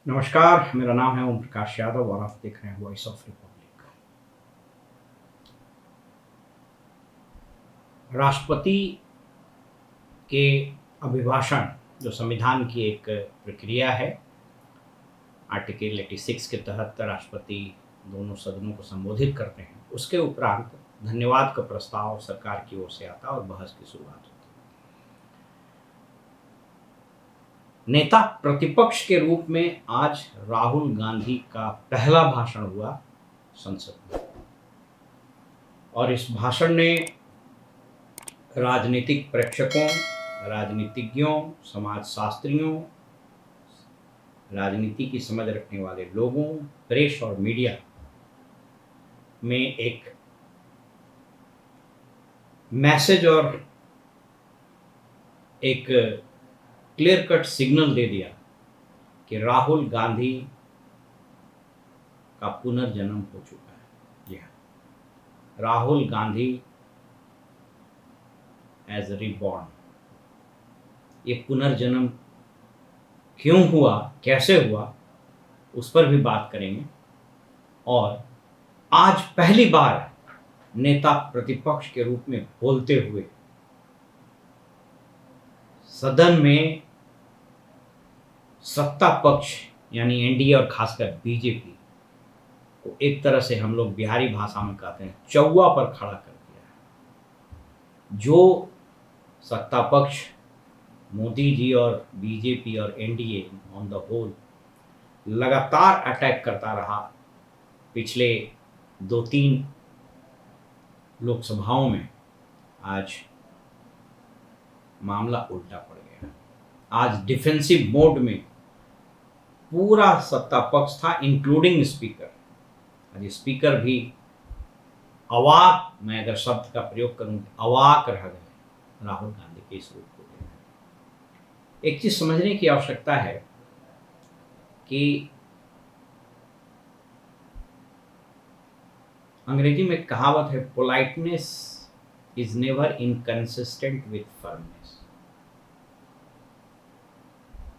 नमस्कार, मेरा नाम है ओम प्रकाश यादव और आप देख रहे हैं वॉइस ऑफ रिपब्लिक। राष्ट्रपति के अभिभाषण जो संविधान की एक प्रक्रिया है, आर्टिकल 86 के तहत राष्ट्रपति दोनों सदनों को संबोधित करते हैं। उसके उपरांत धन्यवाद का प्रस्ताव सरकार की ओर से आता है और बहस की शुरुआत होती है। नेता प्रतिपक्ष के रूप में आज राहुल गांधी का पहला भाषण हुआ संसद में और इस भाषण ने राजनीतिक प्रेक्षकों, राजनीतिज्ञों, समाजशास्त्रियों, राजनीति की समझ रखने वाले लोगों, प्रेस और मीडिया में एक मैसेज और एक क्लियर कट सिग्नल दे दिया कि राहुल गांधी का पुनर्जन्म हो चुका है। जी हाँ, राहुल गांधी एज रिबॉर्न। ये पुनर्जन्म क्यों हुआ, कैसे हुआ, उस पर भी बात करेंगे। और आज पहली बार नेता प्रतिपक्ष के रूप में बोलते हुए सदन में सत्ता पक्ष यानी एनडीए और खासकर बीजेपी को एक तरह से हम लोग बिहारी भाषा में कहते हैं चौवा पर खड़ा कर दिया है। जो सत्ता पक्ष मोदी जी और बीजेपी और एनडीए ऑन द होल लगातार अटैक करता रहा पिछले 2-3 लोकसभाओं में, आज मामला उल्टा पड़ गया। आज डिफेंसिव मोड में पूरा सत्ता पक्ष था, इंक्लूडिंग स्पीकर। आज स्पीकर भी अवाक, मैं अगर शब्द का प्रयोग करूं, अवाक रह गए राहुल गांधी के इस रूप को देखकर। एक चीज समझने की आवश्यकता है कि अंग्रेजी में कहावत है, politeness is never inconsistent with firmness.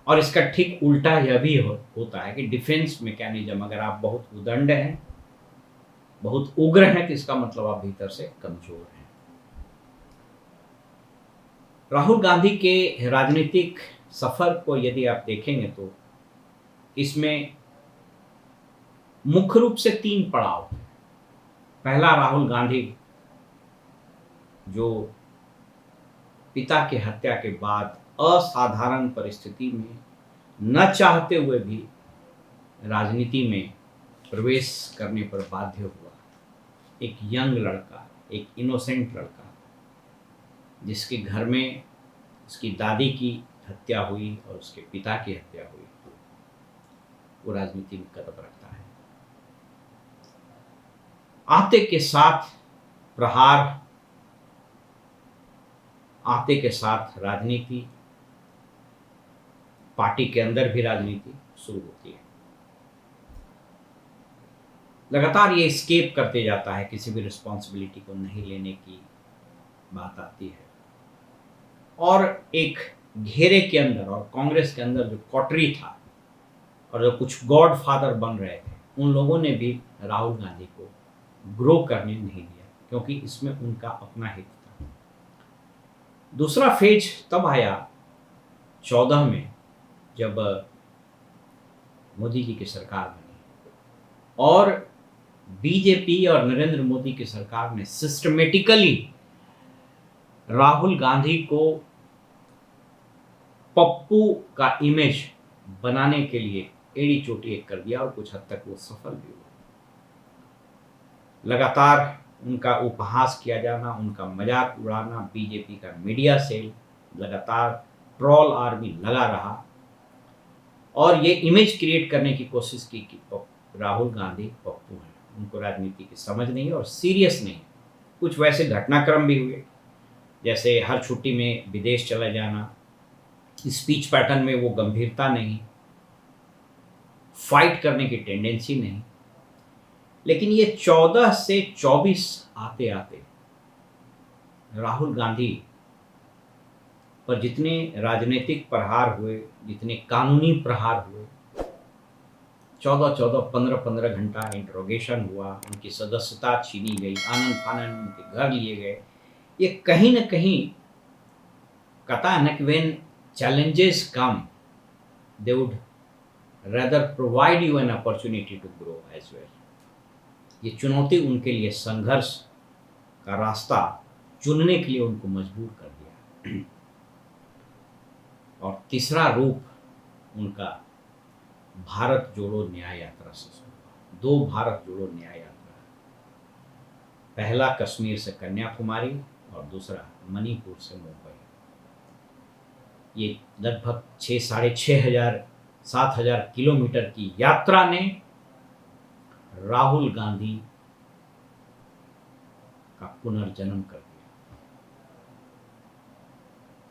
और इसका ठीक उल्टा यह भी होता है कि डिफेंस मैकेनिज्म, अगर आप बहुत उदंड हैं, बहुत उग्र हैं, तो इसका मतलब आप भीतर से कमजोर हैं। राहुल गांधी के राजनीतिक सफर को यदि आप देखेंगे तो इसमें मुख्य रूप से 3 पड़ाव हैं। पहला, राहुल गांधी जो पिता की हत्या के बाद असाधारण परिस्थिति में न चाहते हुए भी राजनीति में प्रवेश करने पर बाध्य हुआ। एक यंग लड़का, एक इनोसेंट लड़का, जिसके घर में उसकी दादी की हत्या हुई और उसके पिता की हत्या हुई, वो राजनीति में कदम रखता है। आते के साथ प्रहार, आते के साथ राजनीति, पार्टी के अंदर भी राजनीति शुरू होती है। लगातार ये स्केप करते जाता है, किसी भी रिस्पॉन्सिबिलिटी को नहीं लेने की बात आती है। और एक घेरे के अंदर और कांग्रेस के अंदर जो कॉटरी था और जो कुछ गॉड फादर बन रहे थे, उन लोगों ने भी राहुल गांधी को ग्रो करने नहीं दिया, क्योंकि इसमें उनका अपना हित था। दूसरा फेज तब आया 14 में, जब मोदी जी की सरकार बनी और बीजेपी और नरेंद्र मोदी की सरकार ने सिस्टमेटिकली राहुल गांधी को पप्पू का इमेज बनाने के लिए एड़ी चोटी एक कर दिया और कुछ हद तक वो सफल भी हुआ। लगातार उनका उपहास किया जाना, उनका मजाक उड़ाना, बीजेपी का मीडिया सेल लगातार ट्रोल आर्मी लगा रहा और ये इमेज क्रिएट करने की कोशिश की कि राहुल गांधी पप्पू हैं, उनको राजनीति की समझ नहीं है और सीरियस नहीं है। कुछ वैसे घटनाक्रम भी हुए, जैसे हर छुट्टी में विदेश चला जाना, स्पीच पैटर्न में वो गंभीरता नहीं, फाइट करने की टेंडेंसी नहीं। लेकिन ये 14 से 24 आते आते राहुल गांधी पर जितने राजनीतिक प्रहार हुए, जितने कानूनी प्रहार हुए, 14-14, 15-15 घंटा इंट्रोगेशन हुआ, उनकी सदस्यता छीनी गई, आनन फानन उनके घर लिए गए। ये कहीं न कहीं कहता है ना कि when challenges come, they would rather provide you an opportunity to grow as well. ये चुनौती उनके लिए संघर्ष का रास्ता चुनने के लिए उनको मजबूर कर दिया। और तीसरा रूप उनका भारत जोड़ो न्याय यात्रा से शुरू हुआ। 2 भारत जोड़ो न्याय यात्रा, पहला कश्मीर से कन्याकुमारी और दूसरा मणिपुर से मुंबई। ये लगभग 6,500-7,000 किलोमीटर की यात्रा ने राहुल गांधी का पुनर्जन्म कर दिया।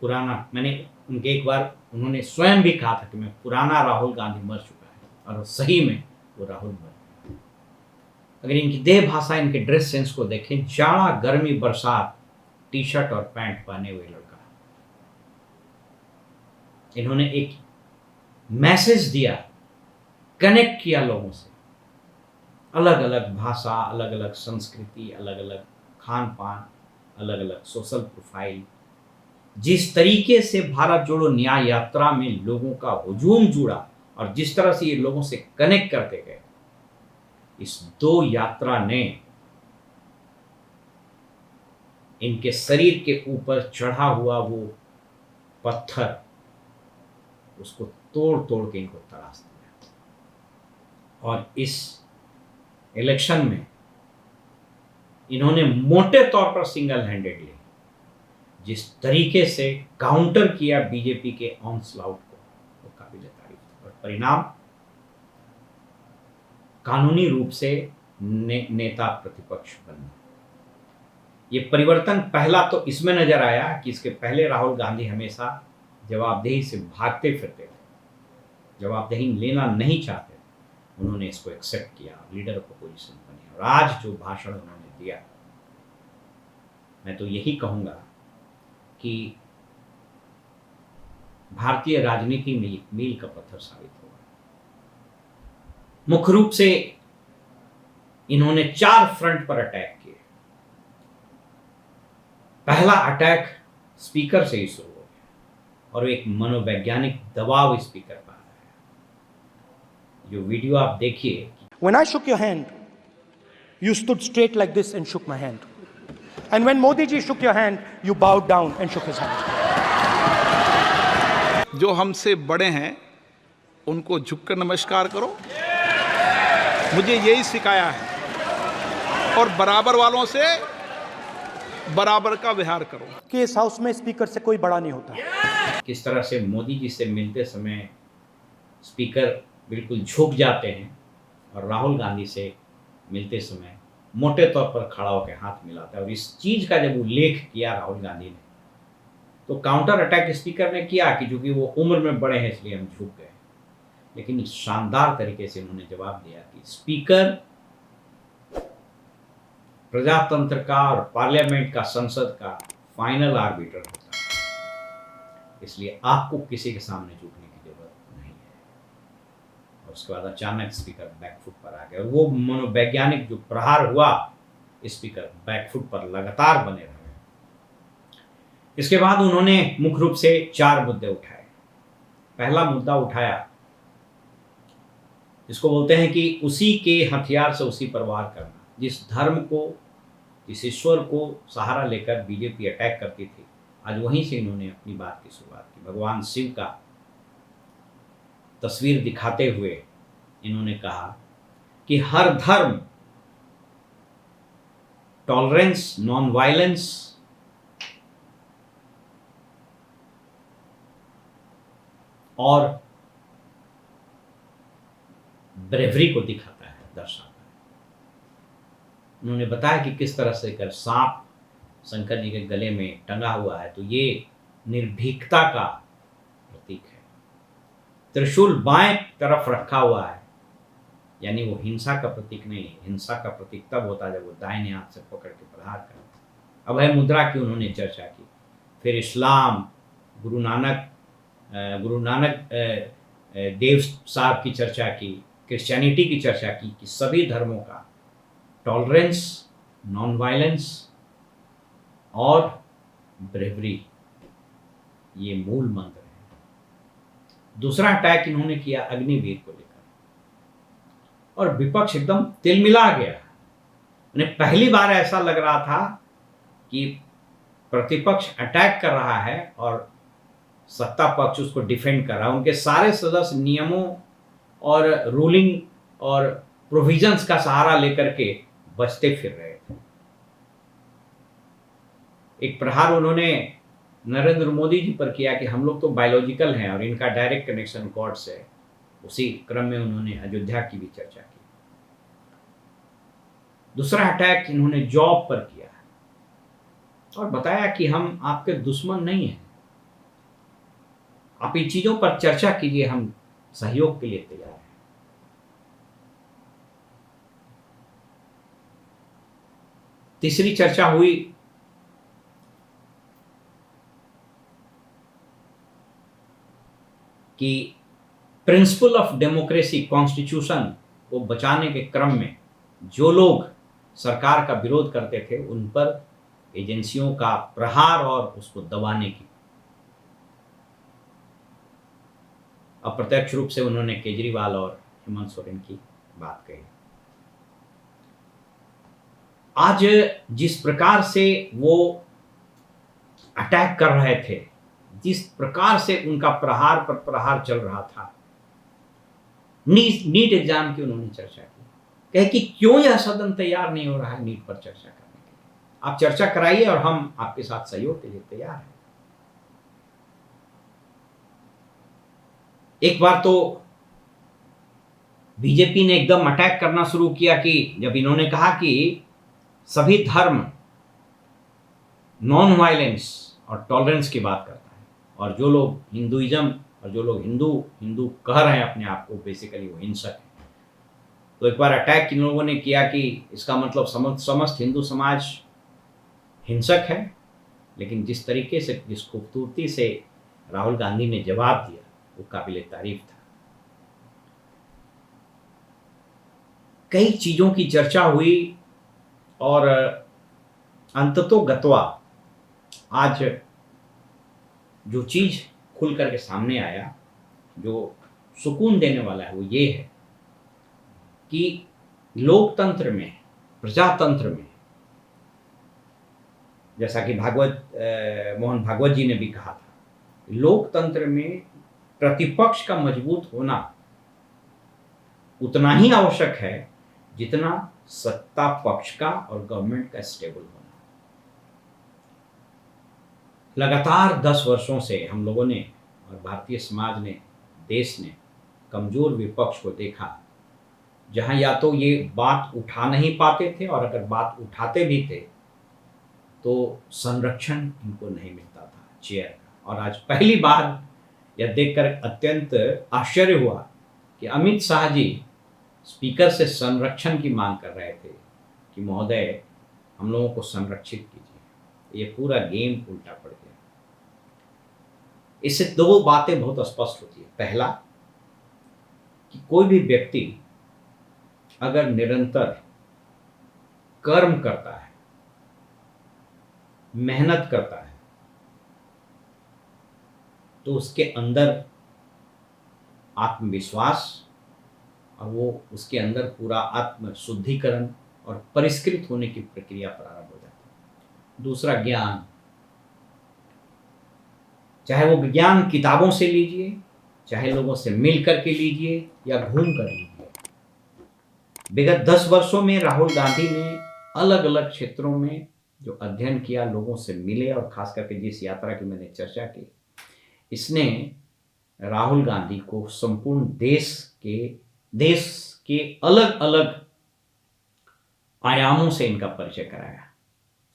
पुराना, मैंने उनके एक बार उन्होंने स्वयं भी कहा था कि मैं पुराना राहुल गांधी मर चुका है, और सही में वो राहुल मर गया। अगर इनकी देह भाषा, इनके ड्रेस सेंस को देखें, जाड़ा गर्मी बरसात टी शर्ट और पैंट पहने हुए लड़का, इन्होंने एक मैसेज दिया, कनेक्ट किया लोगों से। अलग अलग भाषा, अलग अलग संस्कृति, अलग अलग खान पान, अलग अलग सोशल प्रोफाइल, जिस तरीके से भारत जोड़ो न्याय यात्रा में लोगों का हुजूम जुड़ा और जिस तरह से ये लोगों से कनेक्ट करते गए, इस 2 यात्रा ने इनके शरीर के ऊपर चढ़ा हुआ वो पत्थर, उसको तोड़ तोड़ के इनको तराश दिया। और इस इलेक्शन में इन्होंने मोटे तौर पर सिंगल हैंडेडली जिस तरीके से काउंटर किया बीजेपी के ऑनस्लाउट को, वो काबिल तारीफ है। और परिणाम कानूनी रूप से नेता प्रतिपक्ष बनना। ये परिवर्तन पहला तो इसमें नजर आया कि इसके पहले राहुल गांधी हमेशा जवाबदेही से भागते फिरते थे, जवाबदेही लेना नहीं चाहते थे। उन्होंने इसको एक्सेप्ट किया, लीडर ऑफ अपोजिशन बने, और आज जो भाषण उन्होंने दिया, मैं तो यही कहूँगा कि भारतीय राजनीति में एक मील का पत्थर साबित होगा। मुख्य रूप से इन्होंने 4 फ्रंट पर अटैक किए। पहला अटैक स्पीकर से ही शुरू हो गया और एक मनोवैज्ञानिक दबाव स्पीकर पर आ रहा है। जो वीडियो आप देखिए। When I shook your hand, you stood straight like this and shook my hand. And when Modi ji shook your hand, you bowed down and shook his hand. जो हमसे बड़े हैं उनको झुककर नमस्कार करो, मुझे यही सिखाया है, और बराबर वालों से बराबर का व्यवहार करो। कि इस हाउस में स्पीकर से कोई बड़ा नहीं होता। किस तरह से मोदी जी से मिलते समय स्पीकर बिल्कुल झुक जाते हैं और राहुल गांधी से मिलते समय मोटे तौर पर खड़ा होकर हाथ मिलाता है। और इस चीज का जब उल्लेख किया राहुल गांधी ने, तो काउंटर अटैक स्पीकर ने किया कि चूंकि वो उम्र में बड़े हैं इसलिए हम झुक गए, लेकिन शानदार तरीके से उन्होंने जवाब दिया कि स्पीकर प्रजातंत्र का और पार्लियामेंट का, संसद का फाइनल आर्बिटर होता है, इसलिए आपको किसी के सामने झुकने की जरूरत नहीं है। और उसके बाद अचानक स्पीकर बैकफुट पर आ गए और वो मनोवैज्ञानिक जो प्रहार हुआ, स्पीकर बैकफुट पर लगातार बने रहे। इसके बाद उन्होंने मुख्य रूप से 4 मुद्दे उठाए। पहला मुद्दा उठाया जिसको बोलते हैं कि उसी के हथियार से उसी पर वार करना। जिस धर्म को, जिस ईश्वर को सहारा लेकर बीजेपी अटैक करती थी, आज वहीं से इन्होंने अपनी बात की शुरुआत की। भगवान शिव का तस्वीर दिखाते हुए इन्होंने कहा कि हर धर्म टॉलरेंस, नॉन वायलेंस और ब्रेवरी को दिखाता है, दर्शाता है। उन्होंने बताया कि किस तरह से कर सांप शंकर जी के गले में टंगा हुआ है तो ये निर्भीकता का प्रतीक है। त्रिशूल बाएं तरफ रखा हुआ है, यानी वो हिंसा का प्रतीक नहीं है। हिंसा का प्रतीक तब होता है जब वो दाहिने हाथ से पकड़ के प्रहार करता है। अभय मुद्रा की उन्होंने चर्चा की। फिर इस्लाम, गुरु नानक देव साहब की चर्चा की, क्रिश्चियनिटी की चर्चा की कि सभी धर्मों का टॉलरेंस, नॉन वायलेंस और ब्रेवरी ये मूल मंत्र है। दूसरा अटैक इन्होंने किया अग्निवीर को लेकर, और विपक्ष एकदम तिलमिला गया। उन्हें पहली बार ऐसा लग रहा था कि प्रतिपक्ष अटैक कर रहा है और सत्ता पक्ष उसको डिफेंड कर रहा है। उनके सारे सदस्य नियमों और रूलिंग और प्रोविजंस का सहारा लेकर के बचते फिर रहे थे। एक प्रहार उन्होंने नरेंद्र मोदी जी पर किया कि हम लोग तो बायोलॉजिकल हैं और इनका डायरेक्ट कनेक्शन गॉड से है। उसी क्रम में उन्होंने अयोध्या की भी चर्चा की। दूसरा अटैक इन्होंने जॉब पर किया और बताया कि हम आपके दुश्मन नहीं हैं, आप इन चीजों पर चर्चा कीजिए, हम सहयोग के लिए तैयार हैं। तीसरी चर्चा हुई कि प्रिंसिपल ऑफ डेमोक्रेसी, कॉन्स्टिट्यूशन को बचाने के क्रम में जो लोग सरकार का विरोध करते थे उन पर एजेंसियों का प्रहार और उसको दबाने की। अप्रत्यक्ष रूप से उन्होंने केजरीवाल और हेमंत सोरेन की बात कही। आज जिस प्रकार से वो अटैक कर रहे थे, जिस प्रकार से उनका प्रहार पर प्रहार चल रहा था, नीट एग्जाम की उन्होंने चर्चा की। कहे कि क्यों यह सदन तैयार नहीं हो रहा है नीट पर चर्चा करने के लिए, आप चर्चा कराइए और हम आपके साथ सहयोग के लिए तैयार हैं। एक बार तो बीजेपी ने एकदम अटैक करना शुरू किया कि जब इन्होंने कहा कि सभी धर्म नॉन वायलेंस और टॉलरेंस की बात करता है, और जो लोग हिंदुइज्म और जो लोग हिंदू कह रहे हैं अपने आप को, बेसिकली वो हिंसक है। तो एक बार अटैक इन लोगों ने किया कि इसका मतलब समस्त हिंदू समाज हिंसक है। लेकिन जिस तरीके से, जिस खूबसूरती से राहुल गांधी ने जवाब दिया वो काबिले तारीफ था। कई चीजों की चर्चा हुई और अंततोगत्वा आज जो चीज खुल करके सामने आया, जो सुकून देने वाला है, वो ये है कि लोकतंत्र में, प्रजातंत्र में, जैसा कि मोहन भागवत जी ने भी कहा था, लोकतंत्र में प्रतिपक्ष का मजबूत होना उतना ही आवश्यक है जितना सत्ता पक्ष का और गवर्नमेंट का स्टेबल होना। लगातार 10 वर्षों से हम लोगों ने और भारतीय समाज ने, देश ने कमजोर विपक्ष को देखा, जहां या तो ये बात उठा नहीं पाते थे और अगर बात उठाते भी थे तो संरक्षण इनको नहीं मिलता था चेयर का। और आज पहली बार यह देखकर अत्यंत आश्चर्य हुआ कि अमित शाह जी स्पीकर से संरक्षण की मांग कर रहे थे कि महोदय हम लोगों को संरक्षित कीजिए। ये पूरा गेम उल्टा पड़ गया। इससे दो बातें बहुत स्पष्ट होती है। पहला कि कोई भी व्यक्ति अगर निरंतर कर्म करता है, मेहनत करता है, तो उसके अंदर आत्मविश्वास और वो उसके अंदर पूरा आत्म शुद्धिकरण और परिष्कृत होने की प्रक्रिया प्रारंभ हो जाती है। दूसरा ज्ञान, चाहे वो विज्ञान किताबों से लीजिए, चाहे लोगों से मिल करके लीजिए या घूम कर लीजिए। विगत 10 वर्षों में राहुल गांधी ने अलग अलग क्षेत्रों में जो अध्ययन किया, लोगों से मिले, और खास करके जिस यात्रा की मैंने चर्चा की, इसने राहुल गांधी को संपूर्ण देश के अलग अलग आयामों से इनका परिचय कराया।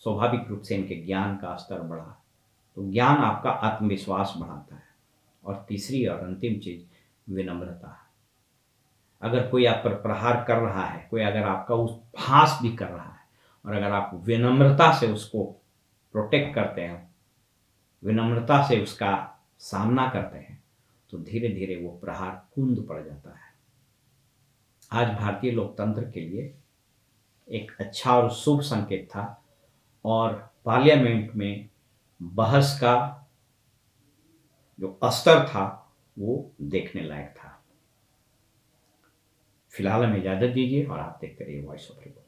स्वाभाविक रूप से इनके ज्ञान का स्तर बढ़ा। तो ज्ञान आपका आत्मविश्वास बढ़ाता है। और तीसरी और अंतिम चीज विनम्रता है। अगर कोई आप पर प्रहार कर रहा है, कोई अगर आपका उपहास भी कर रहा है, और अगर आप विनम्रता से उसको प्रोटेक्ट करते हैं, विनम्रता से उसका सामना करते हैं, तो धीरे धीरे वो प्रहार कुंद पड़ जाता है। आज भारतीय लोकतंत्र के लिए एक अच्छा और शुभ संकेत था और पार्लियामेंट में बहस का जो स्तर था वो देखने लायक था। फिलहाल हमें इजाजत दीजिए और आप देखते रहिए वॉइस ऑफ रिपब्लिक।